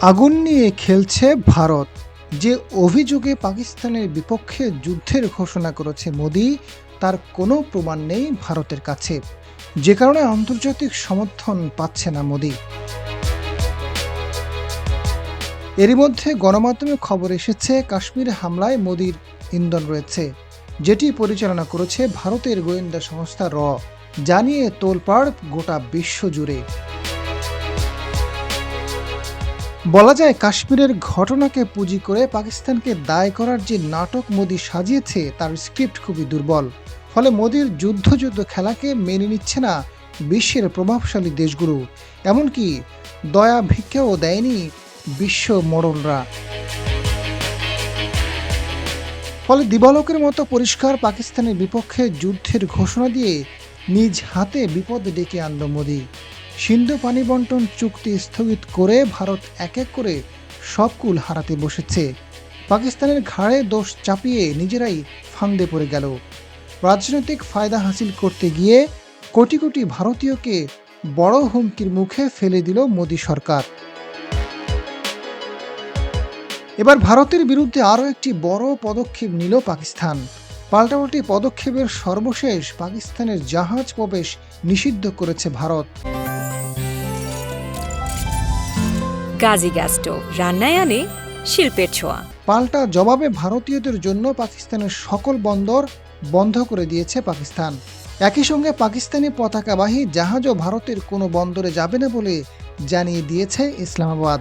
আগুন নিয়ে খেলছে ভারত। যে অভিযোগে পাকিস্তানের বিপক্ষে যুদ্ধের ঘোষণা করেছে মোদি, তার কোনো প্রমাণ নেই ভারতের কাছে, যে কারণে আন্তর্জাতিক সমর্থন পাচ্ছে না মোদি। এরই মধ্যে গণমাধ্যমে খবর এসেছে কাশ্মীর হামলায় মোদির ইন্ধন রয়েছে, যেটি পরিচালনা করেছে ভারতের গোয়েন্দা সংস্থা র, জানিয়ে তোলপাড় গোটা বিশ্ব জুড়ে। বলা যায়, কাশ্মীরের ঘটনাকে পুঁজি করে পাকিস্তানকে দায় করার যে নাটক মোদি সাজিয়েছে, তার স্ক্রিপ্ট খুবই দুর্বল। ফলে মোদির যুদ্ধ খেলাকে মেনে নিচ্ছে না বিশ্বের প্রভাবশালী দেশগুলো, এমনকি দয়া ভিক্ষাও দেয়নি বিশ্ব মোড়লরা। ফলে দিবালোকের মতো পরিষ্কার পাকিস্তানের বিপক্ষে যুদ্ধের ঘোষণা দিয়ে নিজ হাতে বিপদ ডেকে আনল মোদি। সিন্ধু পানি বন্টন চুক্তি স্থগিত করে ভারত এক এক করে সব কুল হারাতে বসেছে। পাকিস্তানের ঘাড়ে দোষ চাপিয়ে নিজেরাই ফাঁদে পড়ে গেল। রাজনৈতিক ফায়দা হাসিল করতে গিয়ে কোটি কোটি ভারতীয়কে বড় হুমকির মুখে ফেলে দিল মোদি সরকার। এবার ভারতের বিরুদ্ধে আরও একটি বড় পদক্ষেপ নিল পাকিস্তান। পাল্টাপাল্টি পদক্ষেপের সর্বশেষ পাকিস্তানের জাহাজ প্রবেশ নিষিদ্ধ করেছে ভারত। গাজী গ্যাস স্টোভ রান্নায় আনে শিল্পের ছোঁয়া। পাল্টা জবাবে ভারতীয়দের জন্য পাকিস্তানের সকল বন্দর বন্ধ করে দিয়েছে পাকিস্তান। একই সঙ্গে পাকিস্তানি পতাকাবাহী জাহাজও ভারতের কোনো বন্দরে যাবে না বলে জানিয়ে দিয়েছে ইসলামাবাদ।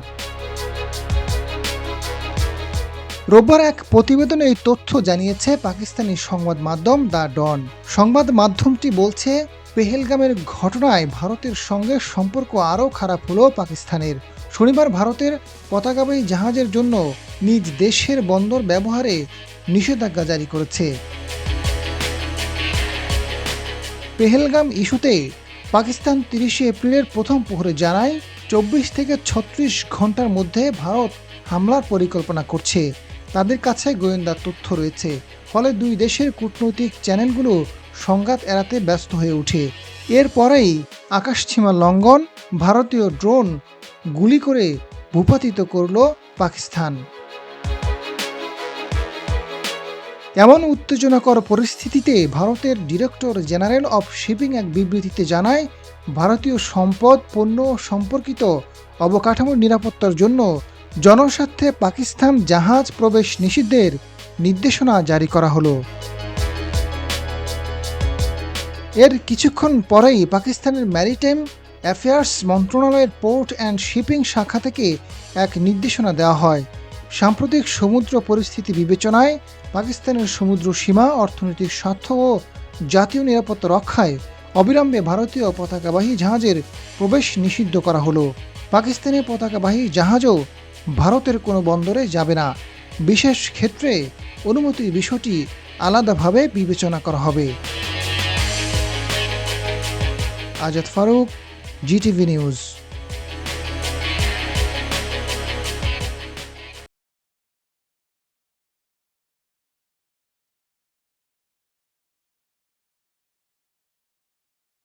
রোববার এক প্রতিবেদনে এই তথ্য জানিয়েছে পাকিস্তানি সংবাদ মাধ্যম দ্য ডন। সংবাদ মাধ্যমটি বলছে, পেহেলগামের ঘটনায় ভারতের সঙ্গে সম্পর্ক আরও খারাপ হলো পাকিস্তানের। শনিবার ভারতের পতাকাবাহী জাহাজের জন্য নিজ দেশের বন্দর ব্যবহারে নিষেধাজ্ঞা জারি করেছে। পেহেলগাম ইস্যুতে পাকিস্তান 30 এপ্রিলের প্রথম প্রহরে জানায়, 24 থেকে 36 ঘন্টার মধ্যে ভারত হামলার পরিকল্পনা করছে। তাদের কাছে গোয়েন্দা তথ্য রয়েছে। ফলে দুই দেশের কূটনৈতিক চ্যানেলগুলো সংঘাত এড়াতে ব্যস্ত হয়ে ওঠে। এরপরেই আকাশসীমা লঙ্ঘন, ভারতীয় ড্রোন গুলি করে ভূপাতিত করল পাকিস্তান। এমন উত্তেজনাকর পরিস্থিতিতে ভারতের ডিরেক্টর জেনারেল অফ শিপিং এক বিবৃতিতে জানায়, ভারতীয় সম্পদ, পণ্য সম্পর্কিত অবকাঠামোর নিরাপত্তার জন্য জনস্বার্থে পাকিস্তান জাহাজ প্রবেশ নিষিদ্ধের নির্দেশনা জারি করা হলো। এর কিছুক্ষণ পরেই পাকিস্তানের ম্যারিটাইম অ্যাফেয়ার্স মন্ত্রণালয়ের পোর্ট অ্যান্ড শিপিং শাখা থেকে এক নির্দেশনা দেওয়া হয়। সাম্প্রতিক সমুদ্র পরিস্থিতি বিবেচনায় পাকিস্তানের সমুদ্র সীমা, অর্থনৈতিক স্বার্থ ও জাতীয় নিরাপত্তা রক্ষায় অবিলম্বে ভারতীয় পতাকাবাহী জাহাজের প্রবেশ নিষিদ্ধ করা হলো। পাকিস্তানি পতাকাবাহী জাহাজও ভারতের কোনো বন্দরে যাবে না। বিশেষ ক্ষেত্রে অনুমতির বিষয়টি আলাদাভাবে বিবেচনা করা হবে। Azad Faruk, GTV news.